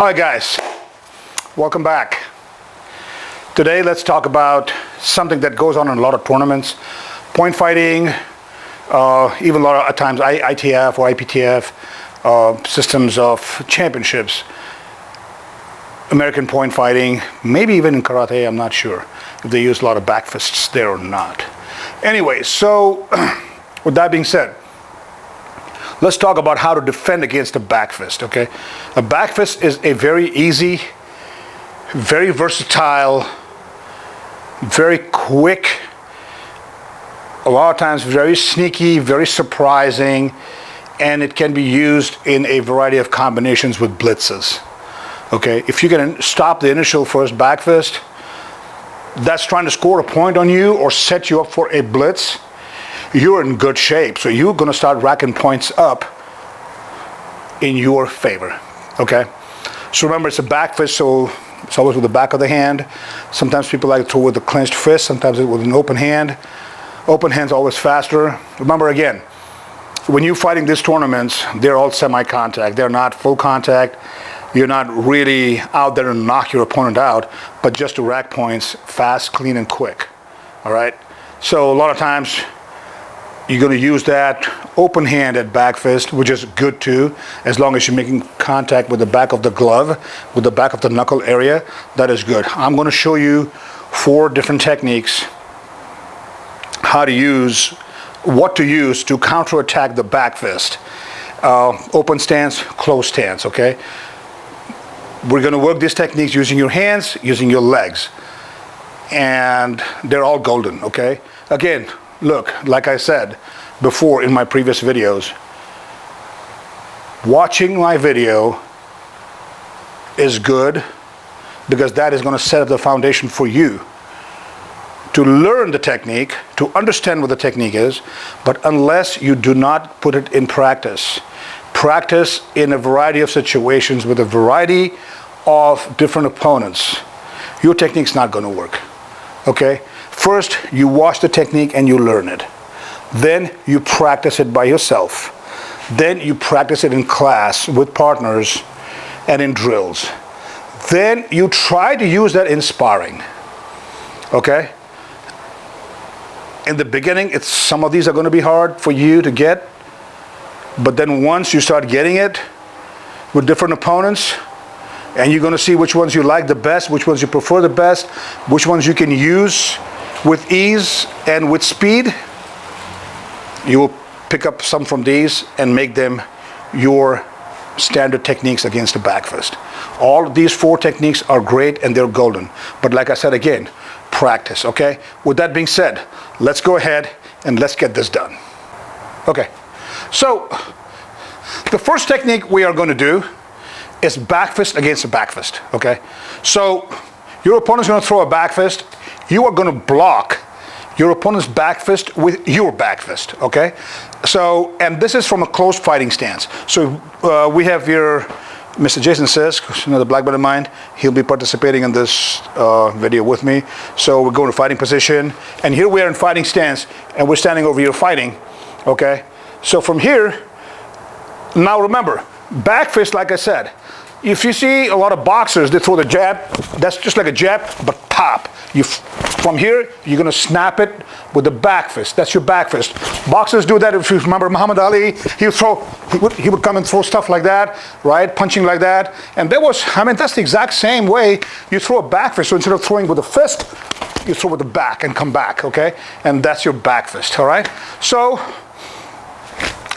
All right, guys, welcome back. Today, let's talk about something that goes on in a lot of tournaments, point fighting, even a lot of times ITF or IPTF systems of championships, American point fighting, maybe even in karate. I'm not sure if they use a lot of backfists there or not. Anyway, so with that being said, let's talk about how to defend against a backfist, okay? A backfist is a very easy, very versatile, very quick, a lot of times very sneaky, very surprising, and it can be used in a variety of combinations with blitzes, okay? If you can stop the initial first backfist, that's trying to score a point on you or set you up for a blitz, you're in good shape. So you're going to start racking points up in your favor, okay? So remember, it's a back fist, so it's always with the back of the hand. Sometimes people like to throw with a clenched fist, sometimes with an open hand. Open hand's always faster. Remember again, when you're fighting these tournaments, they're all semi-contact. They're not full contact. You're not really out there to knock your opponent out, but just to rack points fast, clean, and quick, all right? So a lot of times, you're going to use that open hand at back fist, which is good too, as long as you're making contact with the back of the glove, with the back of the knuckle area. That is good. I'm going to show you 4 different techniques, how to use, what to use to counterattack the back fist. Open stance, closed stance, okay? We're going to work these techniques using your hands, using your legs, and they're all golden, okay? Again, look, like I said before in my previous videos, watching my video is good because that is going to set up the foundation for you to learn the technique, to understand what the technique is, but unless you do not put it in practice in a variety of situations with a variety of different opponents, your technique's not going to work, okay? First, you watch the technique and you learn it. Then you practice it by yourself. Then you practice it in class with partners and in drills. Then you try to use that in sparring, okay? In the beginning, some of these are going to be hard for you to get, but then once you start getting it with different opponents, and you're going to see which ones you like the best, which ones you prefer the best, which ones you can use with ease and with speed, you will pick up some from these and make them your standard techniques against the back fist. All of these 4 techniques are great and they're golden. But like I said again, practice, okay? With that being said, let's go ahead and let's get this done. Okay, so the first technique we are going to do is back fist against a back fist, okay? So your opponent's going to throw a back fist. You are going to block your opponent's back fist with your back fist, okay? So, and this is from a close fighting stance. So we have here Mr. Jason Sisk, another black belt of mine. He'll be participating in this video with me. So we're going to fighting position. And here we are in fighting stance, and we're standing over here fighting, okay? So from here, now remember, back fist, like I said, if you see a lot of boxers, they throw the jab, that's just like a jab, but pop. From here, you're going to snap it with the back fist. That's your back fist. Boxers do that. If you remember Muhammad Ali, he would come and throw stuff like that, right? Punching like that. And that's the exact same way you throw a back fist. So instead of throwing with the fist, you throw with the back and come back, okay? And that's your back fist, all right? So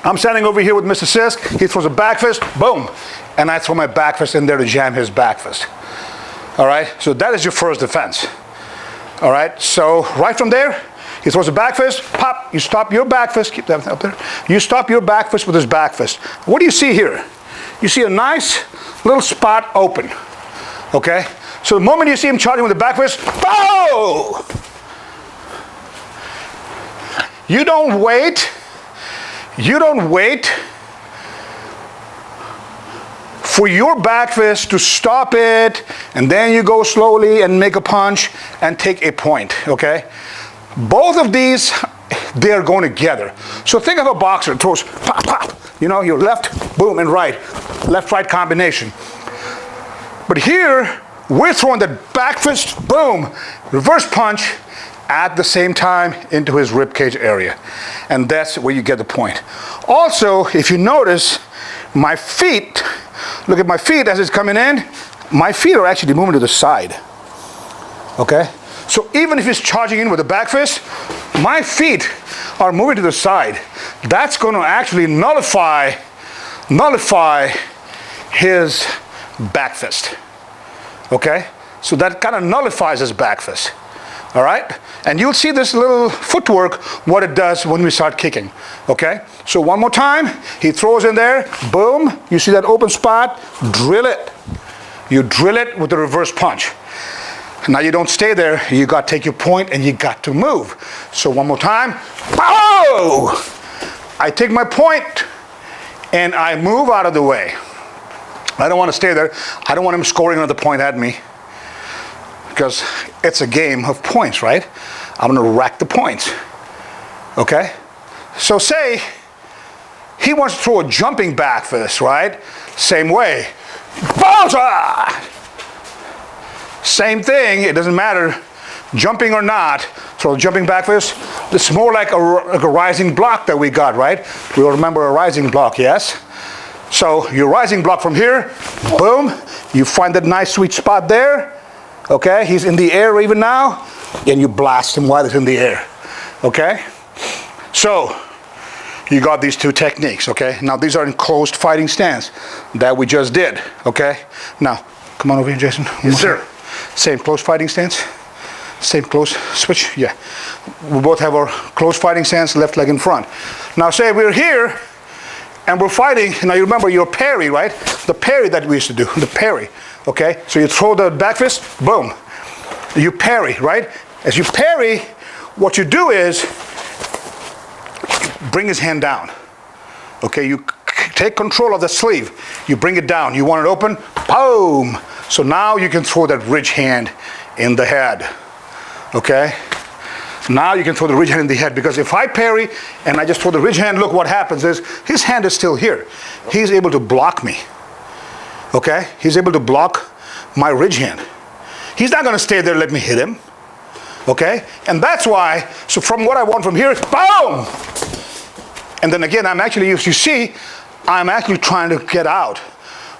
I'm standing over here with Mr. Sisk. He throws a back fist, boom. And I throw my back fist in there to jam his back fist. All right, so that is your first defense. All right, so right from there, he throws a back fist, pop, you stop your back fist, keep that up there. You stop your back fist with his back fist. What do you see here? You see a nice little spot open, okay? So the moment you see him charging with the back fist, oh! You don't wait for your back fist to stop it, and then you go slowly and make a punch and take a point, okay? Both of these, they're going together. So think of a boxer, throws pop, pop, you know, your left, boom, and right, left-right combination. But here, we're throwing the back fist, boom, reverse punch at the same time into his ribcage area. And that's where you get the point. Also, if you notice, my feet, look at my feet as it's coming in, my feet are actually moving to the side. Okay? So even if he's charging in with the back fist, my feet are moving to the side. That's going to actually nullify his back fist. Okay? So that kind of nullifies his back fist. All right? And you'll see this little footwork, what it does when we start kicking. Okay? So one more time, he throws in there, boom, you see that open spot, drill it. You drill it with the reverse punch. Now you don't stay there, you got to take your point and you got to move. So one more time, oh! I take my point and I move out of the way. I don't want to stay there. I don't want him scoring another point at me, because it's a game of points, right? I'm going to rack the points. Okay? So say he wants to throw a jumping back fist, right? Same way. Same thing, it doesn't matter, jumping or not, throw a jumping back fist. It's more like a rising block that we got, right? We all remember a rising block, yes? So your rising block from here, boom, you find that nice sweet spot there, okay? He's in the air even now, and you blast him while he's in the air, okay? So you got these two techniques, okay? Now these are in closed fighting stance that we just did, okay? Now, come on over here, Jason. Yes, sir. Same closed fighting stance, same close switch, yeah. We both have our closed fighting stance, left leg in front. Now say we're here and we're fighting, now you remember your parry, right? The parry that we used to do, the parry, okay? So you throw the back fist, boom. You parry, right? As you parry, what you do is bring his hand down, okay? You take control of the sleeve, you bring it down, you want it open, boom. So now you can throw that ridge hand in the head, okay? Now you can throw the ridge hand in the head, because if I parry and I just throw the ridge hand, look what happens is his hand is still here. He's able to block me, okay? He's able to block my ridge hand. He's not going to stay there, let me hit him, okay? And that's why, so from what I want from here, boom! And then again, I'm actually, if you see, I'm actually trying to get out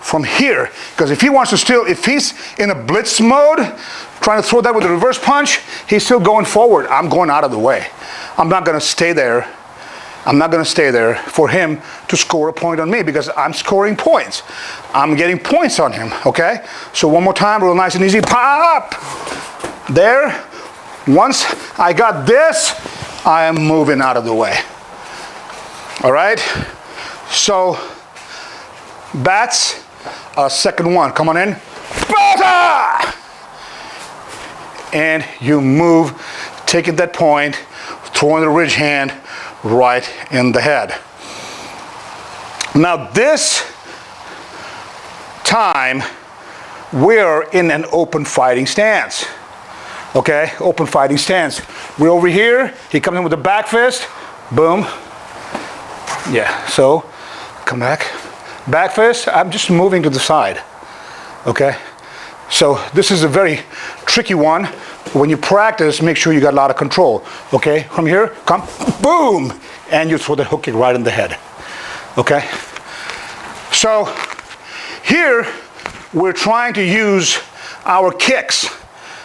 from here, because if he wants to still, if he's in a blitz mode, trying to throw that with a reverse punch, he's still going forward. I'm going out of the way. I'm not going to stay there. I'm not going to stay there for him to score a point on me, because I'm scoring points. I'm getting points on him, okay? So one more time, real nice and easy, pop! There. Once I got this, I am moving out of the way. All right? So that's a second one. Come on in. And you move, taking that point, throwing the ridge hand right in the head. Now this time, we're in an open fighting stance. Okay, open fighting stance. We're over here, he comes in with the back fist, boom. Yeah, so come back. Back fist, I'm just moving to the side, okay? So this is a very tricky one. When you practice, make sure you got a lot of control, okay? From here, come, boom, and you throw the hook kick right in the head, okay? So here, we're trying to use our kicks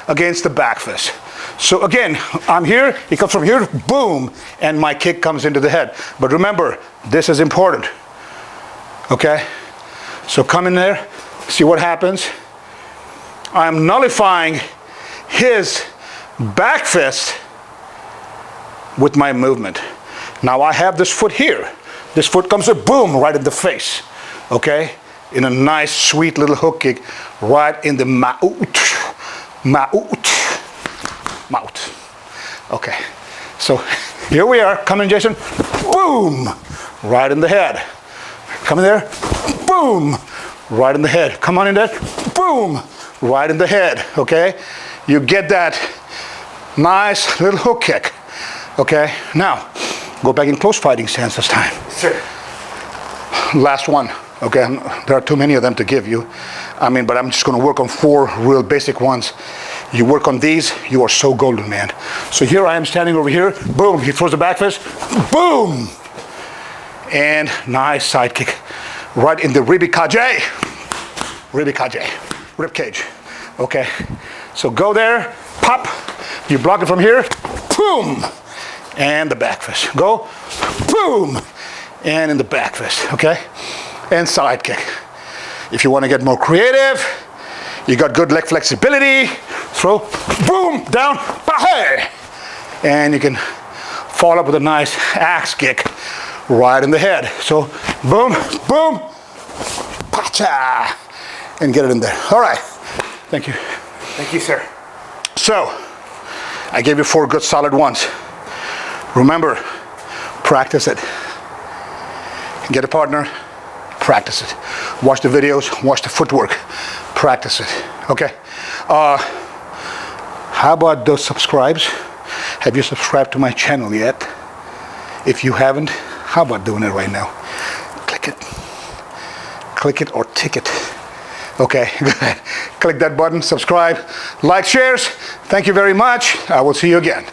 against the back fist. So again, I'm here, he comes from here, boom, and my kick comes into the head. But remember, this is important. Okay, so come in there, see what happens. I'm nullifying his back fist with my movement. Now I have this foot here. This foot comes up, boom, right in the face. Okay, in a nice, sweet little hook kick, right in the mouth. Okay, so here we are, coming, Jason, boom, right in the head. Come in there, boom, right in the head. Come on in there, boom, right in the head, okay? You get that nice little hook kick, okay? Now, go back in close fighting stance this time. Sir. Last one, Okay, there are too many of them to give you. I mean, but I'm just gonna work on 4 real basic ones. You work on these, you are so golden, man. So here I am standing over here, boom, he throws the back fist, boom! And nice side kick, right in the rib cage, okay? So go there, pop, you block it from here, boom! And the back fist, go, boom! And in the back fist, okay? And side kick. If you wanna get more creative, you got good leg flexibility, throw, boom, down, bahe! And you can follow up with a nice axe kick right in the head. So, boom, boom, pacha, and get it in there. All right, thank you. Thank you, sir. So, I gave you 4 good solid ones. Remember, practice it. Get a partner, practice it. Watch the videos, watch the footwork, practice it, okay? How about those subscribes? Have you subscribed to my channel yet? If you haven't, how about doing it right now? Click it or tick it. Okay, go ahead. Click that button, subscribe, like, shares. Thank you very much. I will see you again.